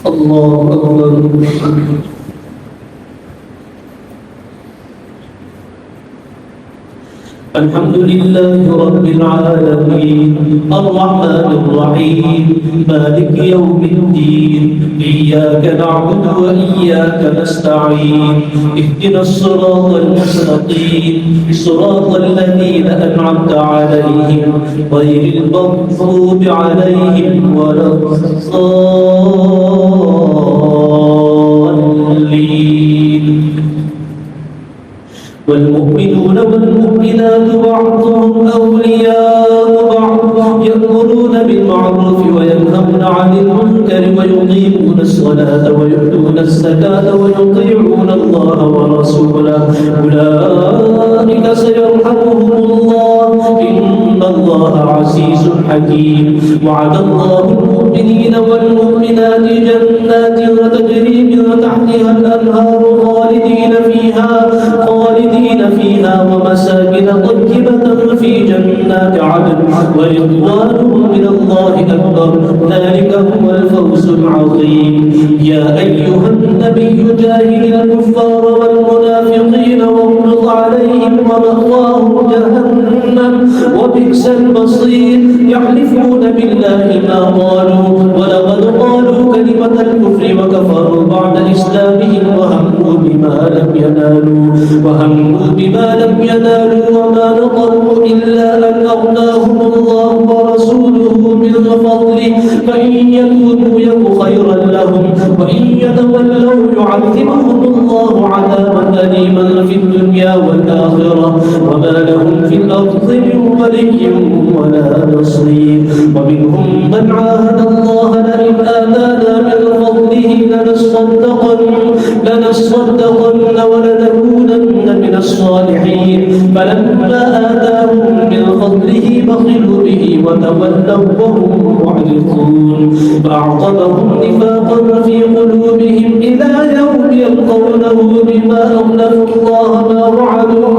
الله أكبر. الحمد لله رب العالمين الرحمن الرحيم مالك يوم الدين إياك نعبد وإياك نستعين اهدنا الصراط المستقيم صراط الذين أنعمت عليهم غير المغضوب عليهم ولا الضالين. والمؤمنون والمؤمنات بعضهم أولياء بعض يأمرون بالمعروف وينهون عن المنكر ويقيمون الصلاة ويؤتون الزكاة ويطيعون الله ورسوله أولئك سيرحمهم الله إن الله عزيز حكيم. وعد الله المؤمنين والمؤمنات جنات تجري من تحتها الأنهار خالدين فيها ومساكن طيبة في جنات عدن ورضوان من الله أكبر ذلك هو الفوز العظيم. يا أيها النبي جاهد الكفار والمنافقين واغلظ عليهم ومأواهم جهنم وبئس المصير. يحلفون بالله ما قالوا ولقد قالوا كلمة الكفر وكفروا بعد إسلامهم وهموا بما لم ينالوا وما نقموا إلا أن أغناهم الله ورسوله من فضله فإن يتوبوا يك خيرا لهم وإن يتولوا يعذبهم الله عذابا أليما في الدنيا والآخرة وما لهم في الأرض من ولي ولا نصير. ومنهم من عاهد الله لئن آتانا من فضله لنصدقن ولنكونن من الصالحين فلما آتاهم من فضله بخلوا به وتولوا وهم معرضون. فأعقبهم نفاقا في قلوبهم إلى يوم يلقونه بما أخلفوا الله ما وعدوا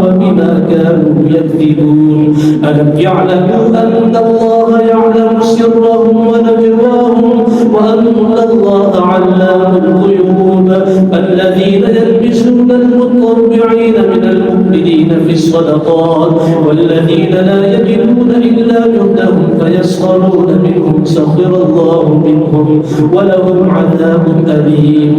وبما كانوا يكذبون. ألم يعلموا أن الله يعلم سرهم ونجواهم وأن الله علام الغيوب. الذين يلبسون المطوعين من المؤمنين في الصدقات والذين لا يجدون إلا جهدهم فيسخرون منهم سخر الله منهم ولهم عذاب أليم.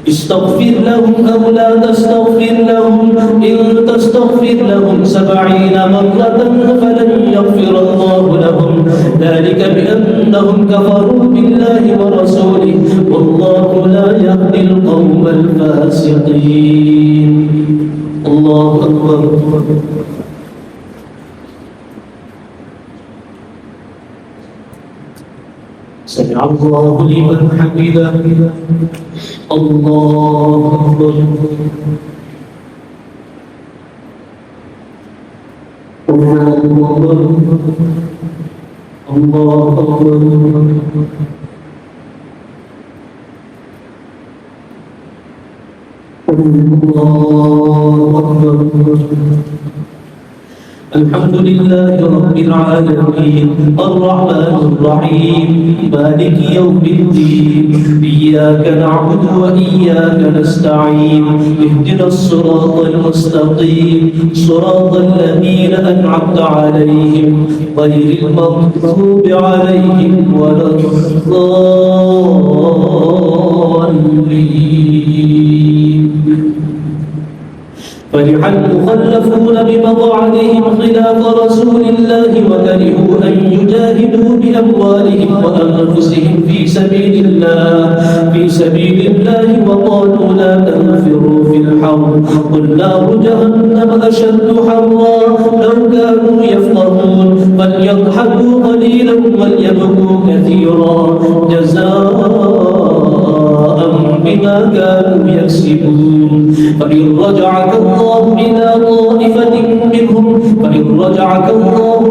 استغفر لهم أو لا تستغفر لهم إن تستغفر لهم 70 مرة فلن يغفر الله لهم ذلك بأنهم كفروا بالله ورسوله والله لا يهدي القوم الفاسقين. الله أكبر. سمع الله لمن حمده. الله أكبر. الله أكبر. الله أكبر. الله أكبر. الحمد لله رب العالمين الرحمن الرحيم مالك يوم الدين إياك نعبد وإياك نستعين اهدنا الصراط المستقيم صراط الذين أنعمت عليهم غير المغضوب عليهم ولا الضالين. فرح المخلفون بمقعدهم خلاف رسول الله وكرهوا أن يجاهدوا بأموالهم وأنفسهم في سبيل الله وقالوا لا تنفروا في الحر قل نار جهنم أشد حرا لو كانوا يفقهون فليضحكوا قليلا وليبكوا كثيرا جزاء بما كانوا يكسبون. فإن رجعك الله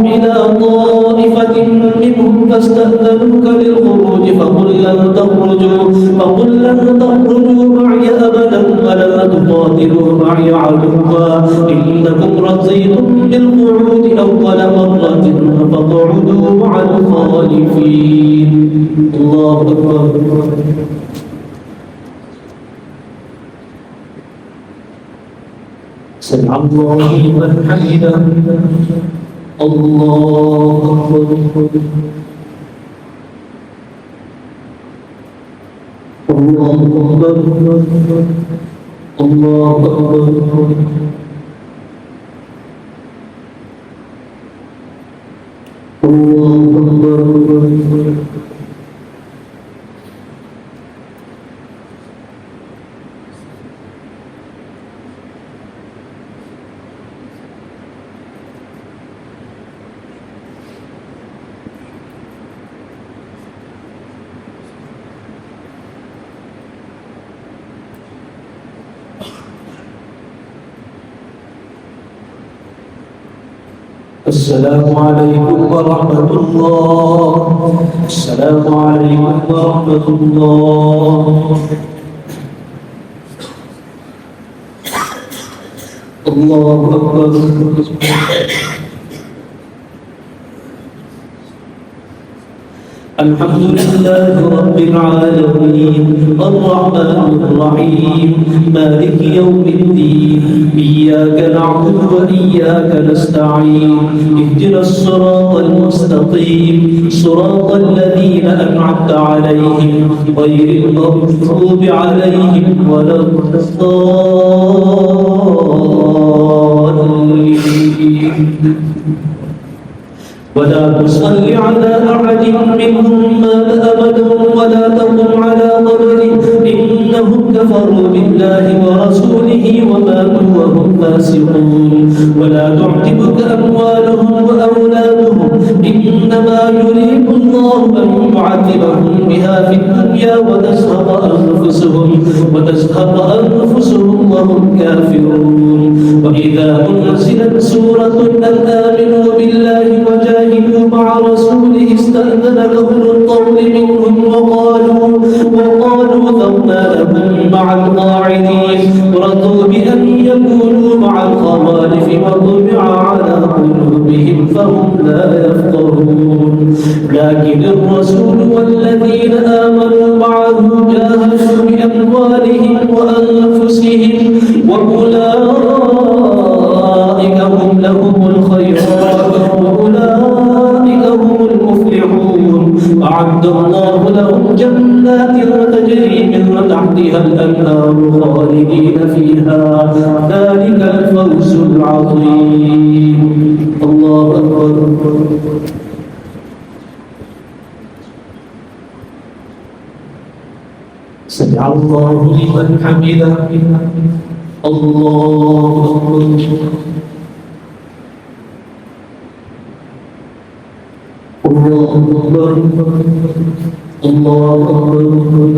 إلى طائفة منهم فاستأذنوك للخروج فقل لن تخرجوا معي أبدا ولا تقاتلوا معي عدوا إنكم رضيتم بالقعود أول مرة فاقعدوا مع الخالفين. الله أكبر. سمع الله لمن حمده. الله أكبر. الله أكبر. الله أكبر. الله أكبر. السلام عليكم ورحمة الله. السلام عليكم ورحمة الله. الله أكبر. الحمد لله رب العالمين الرحمن الرحيم مالك يوم الدين إياك نعبد وإياك نستعين اهدنا الصراط المستقيم صراط الذين أنعمت عليهم غير المغضوب عليهم ولا الضالين. ولا تصل على أحد منهم مات أبدا ولا تقم على قبره إنهم كفروا بالله ورسوله وماتوا وهم فاسقون. ولا تعجبك أموالهم وأولادهم إنما يريد الله أن يعذبهم بها في الدنيا وتزهق أنفسهم وهم كافرون. وإذا أنزلت سورة أن آمنوا بالله وجاهدوا مع رسوله استأذن أولو الطول منهم وقالوا ذرنا لكم مع القاعدين رضوا بأن يكونوا مع الخوالف وطبع على قلوبهم فهم لا يفقهون. لكن الرسول والذين آمنوا معه جاهدوا بأموالهم وأنفسهم وأولئك هم لهم الخيرات وأولئك هم المفلحون. أعد الله لهم جنات تجري من تحتها الأنهار خالدين فيها ذلك الفوز العظيم. الله أكبر. سمع الله لمن حمده. الله أكبر. الله أكبر. الله أكبر.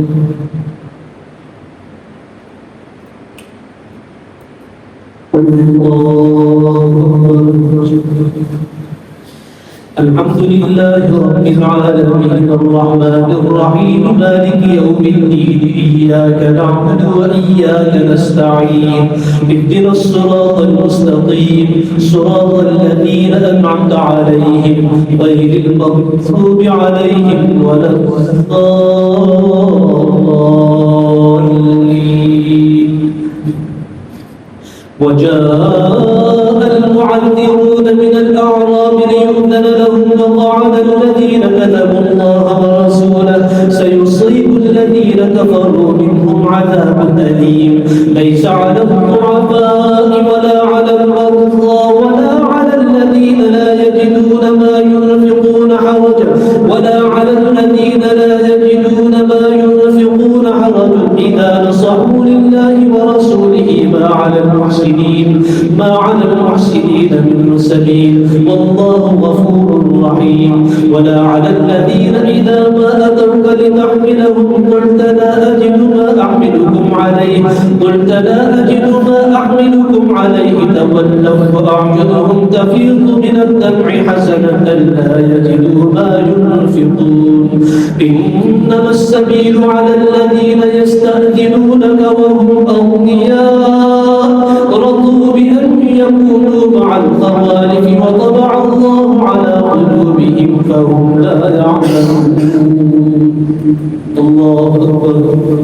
الحمد لله رب العالمين الرحمن الرحيم مالك يوم الدين إياك نعبد وإياك نستعين اهدنا الصراط المستقيم صراط الذين أنعمت عليهم غير المغضوب عليهم ولا الضالين. وجاء المعذرون من الأعراب ليؤذن لهم وقعد الذين كذبوا الله ورسوله سيصيب الذين كفروا منهم عذاب أليم. ليس على الضعفاء ولا على المرضى ولا على الذين لا يجدون ما ينفقون حرج إذا نصحوا لله ورسوله ما على المحسنين من سبيل والله غفور رحيم. ولا على الذين إذا ما أتوك لتحملهم قلت لا أجد ما أحملكم عليه قلت لا أجد ما أحملكم عليه تولوا وأعينهم تفيض من الدمع حسنة لا يجدوا ما ينفقون إنما السبيل على الذين يستأذنونك وهم أغنياء رضوا بأن يكونوا مع الخوالف وطبع الله على قلوبهم فهم لا يعلمون. الله أكبر.